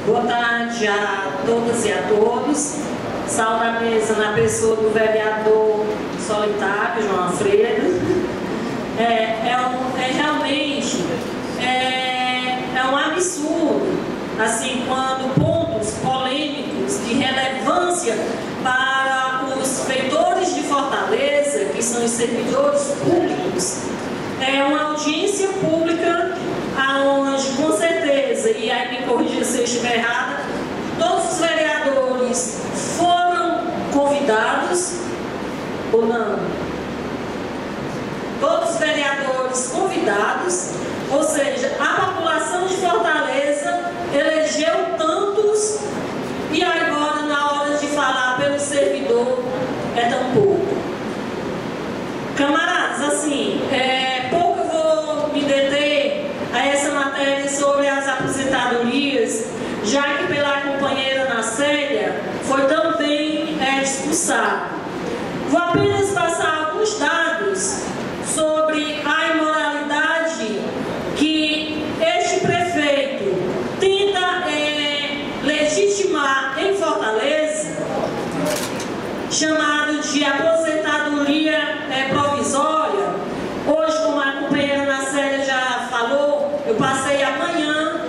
Boa tarde a todas e a todos. Saúdo a mesa na pessoa do vereador solitário, João Alfredo. Realmente um absurdo, assim, quando pontos polêmicos de relevância para os feitores de Fortaleza, que são os servidores públicos, uma audiência pública aonde, com certeza, e aí me corrija se eu estiver errada, todos os vereadores foram convidados ou não? Todos os vereadores convidados, ou seja, a população de Fortaleza elegeu tantos e agora, na hora de falar pelo servidor, é tão pouco. Camaradas, assim, pouco eu vou me deter a essa matéria sobre as aposentadorias, já que pela companheira Nacélia foi também discussado. Vou apenas passar alguns dados sobre a imoralidade que este prefeito tenta legitimar em Fortaleza, chamado de aposentadoria provisória. Hoje, como a companheira Nacélia já falou, eu passei a manhã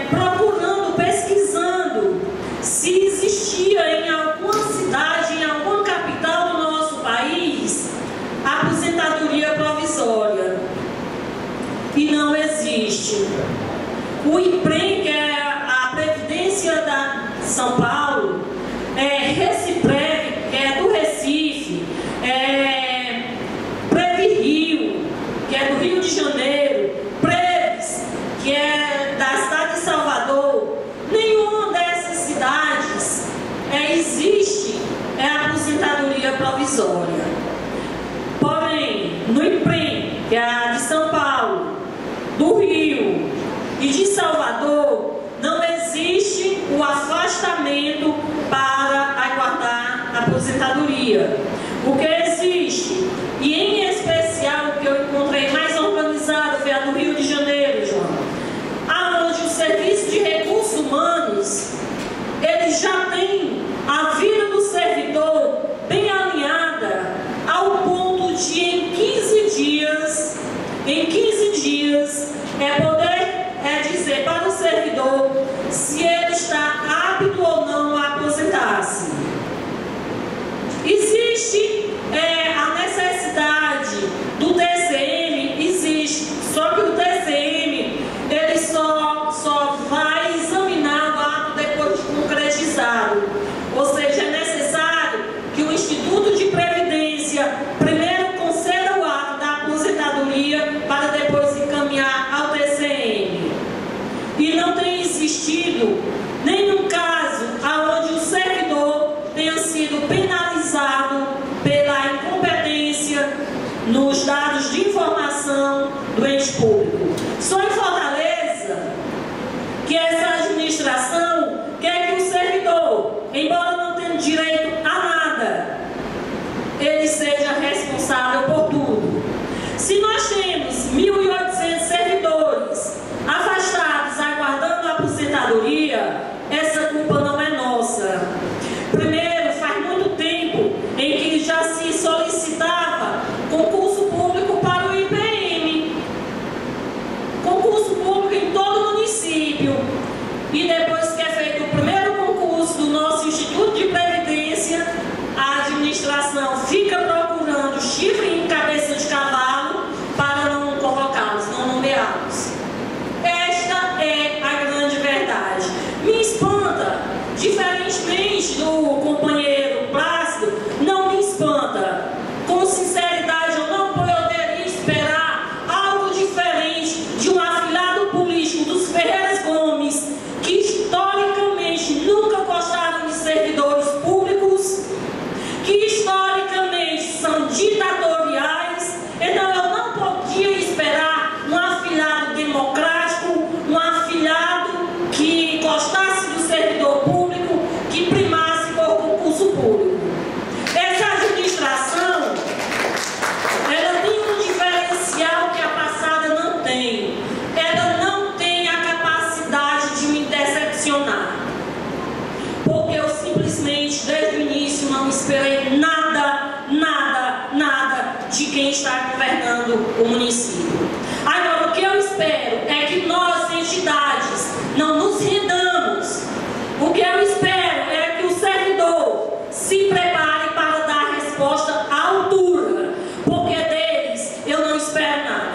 procurando, pesquisando se existia em alguma cidade, em alguma capital do nosso país, a aposentadoria provisória. E não existe. O IPREM, que é a Previdência da São Paulo, Reciprev, que é do Recife, Previrio, que é do Rio de Janeiro, Preves, que é da cidade de Salvador, nenhuma dessas cidades existe a aposentadoria provisória. Porém, no IPREM, que é a de São Paulo, do Rio e de Salvador, não existe o afastamento para aguardar a aposentadoria. O que existe, e em especial o que eu encontrei mais organizado, foi a do Rio de Janeiro, João, aonde o Serviço de Recursos Humanos, ele já tem a vida do servidor bem alinhada, ao ponto de em 15 dias, poder dizer para o servidor se ele está apto ou não a aposentar-se. Existe a necessidade do TCM, existe, só que o TCM ele só vai examinar o ato depois de concretizado, ou seja, é necessário que o Instituto de Previdência primeiro conceda o ato da aposentadoria para depois encaminhar ao TCM. E não tem existido nenhum caso onde o servidor tenha sido penalizado pela incompetência nos dados de informação do ente público. Só em Fortaleza que essa administração quer que o servidor, embora não tenha direito a nada, ele seja responsável por tudo. Se nós temos 1.800 servidores afastados, aguardando a aposentadoria, essa culpa não é nossa. Primeiro, faz muito tempo em que já se solicitava concurso público para o IPM, concurso público em todo o município, e depois que é feito o primeiro concurso do nosso Instituto de Previdência, a administração fica procurando chifre em cabeça de cavalo para não colocá-los, não nomeá-los. Esta é a grande verdade. Me espanta administrando o município. Agora, o que eu espero é que nós, entidades, não nos rendamos. O que eu espero é que o servidor se prepare para dar resposta à altura, porque deles eu não espero nada.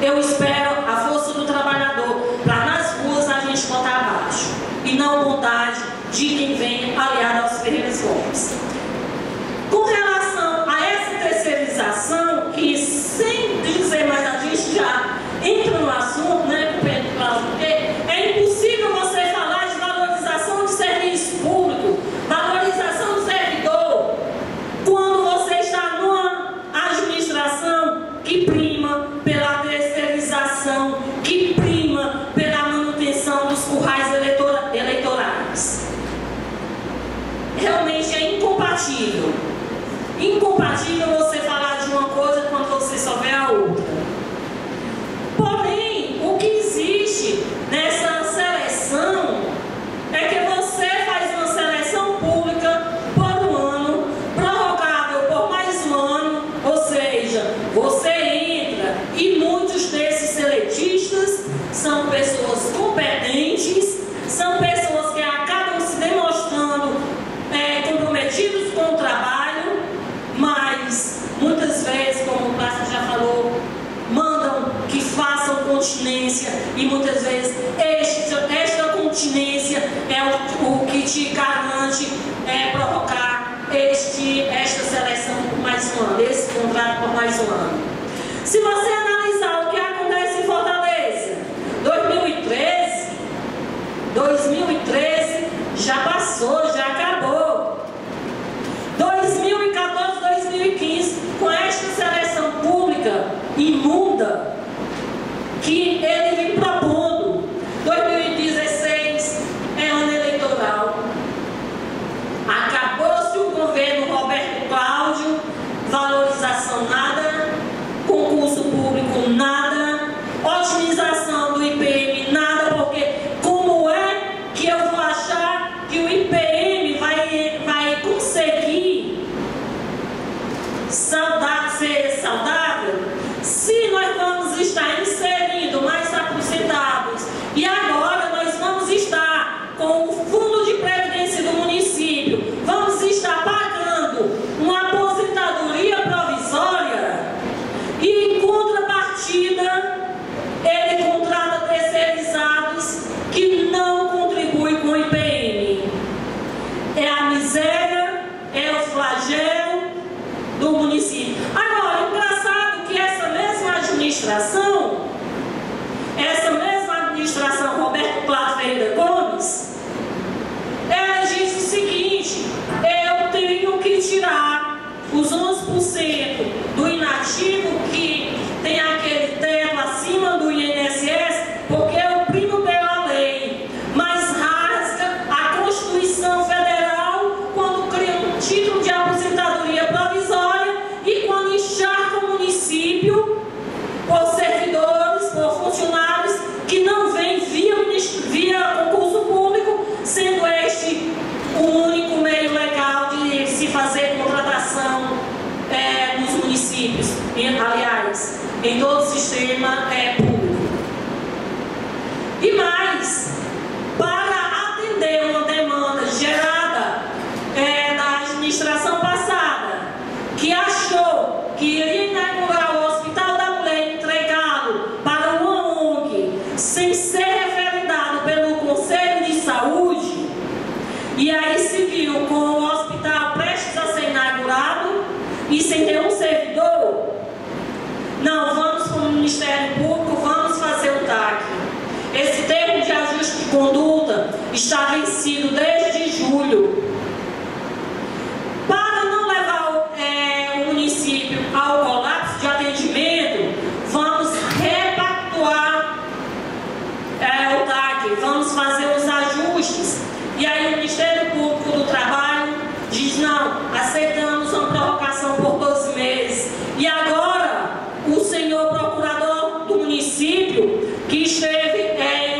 Eu espero a força do trabalhador para nas ruas a gente botar abaixo, e não vontade de quem vem aliado aos Ferreiras Gomes. Com relação a essa terceirização, que sem dizer mais a gente já entra no assunto, né, Pedro Cláudio, porque é impossível você falar de valorização de serviço público, valorização do servidor, quando você está numa administração que prima pela terceirização, que prima pela manutenção dos currais eleitorais. Realmente é incompatível. Incompatível você falar de uma coisa quando você só vê a outra. Porém, o que existe nessa seleção é que você faz uma seleção pública por um ano, prorrogável por mais um ano, ou seja, você entra e muitos desses seletistas são pessoas competentes, são pessoas que acabam se demonstrando comprometidos com o trabalho, mas muitas vezes, como o Plácido já falou, mandam que façam continência, e muitas vezes esta continência é o que te garante provocar esta seleção por mais um ano, esse contrato por mais um ano. Se você analisar o que acontece em Fortaleza, 2013 já passou, já acabou. 2014, 2015, com esta seleção pública imunda que ele vem propondo. 2016 é ano eleitoral. Acabou-se o governo Roberto Cláudio, valorização nada, concurso público nada, otimização do IPM nada, porque como é que eu vou achar que o IPM vai conseguir ser saudável se nós vamos estar inserindo mais aposentados e agora nós vamos estar com o fundo de previdência do município, vamos estar pagando uma aposentadoria provisória e em contrapartida ele contrata terceirizados que não contribuem com o IPM. É a miséria, é o flagelo do município. Agora, engraçado que essa mesma administração Roberto Cláudio Ferreira Gomes, ela diz o seguinte: eu tenho que tirar os 11% do inativo que tem aquele teto acima do INSS, porque eu primo pela lei, mas rasga a Constituição Federal quando cria um título de aposentadoria provisória e quando encharca o município por servidores, por funcionários que não vêm via concurso público, sendo este o único meio legal de se fazer contratação nos municípios, aliás, em todo o sistema público. E mais, para atender uma demanda gerada da administração passada, que achou que iria inaugurar o Hospital da Mulher, entregá-lo para uma ONG, sem ser referendado pelo Conselho de Saúde, e aí se viu com o hospital prestes a ser inaugurado e sem ter um servidor. Não, vamos para o Ministério Público, vamos fazer o TAC. Esse termo de ajuste de conduta está vencido desde julho. Para não levar o município ao colapso de atendimento, vamos repactuar o TAC, vamos fazer os ajustes. E aí o Ministério Público do Trabalho diz: não, aceitamos uma prorrogação por 12 meses. E agora, o senhor procurador do município, que esteve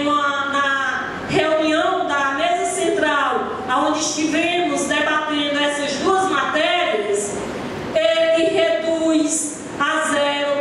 na reunião da mesa central, onde estivemos debatendo essas duas matérias, ele reduz a zero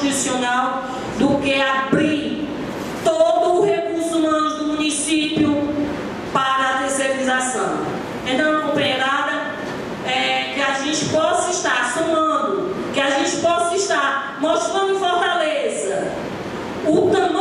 constitucional do que abrir todo o recurso humano do município para a terceirização. Então, companheirada, que a gente possa estar somando, que a gente possa estar mostrando em Fortaleza o tamanho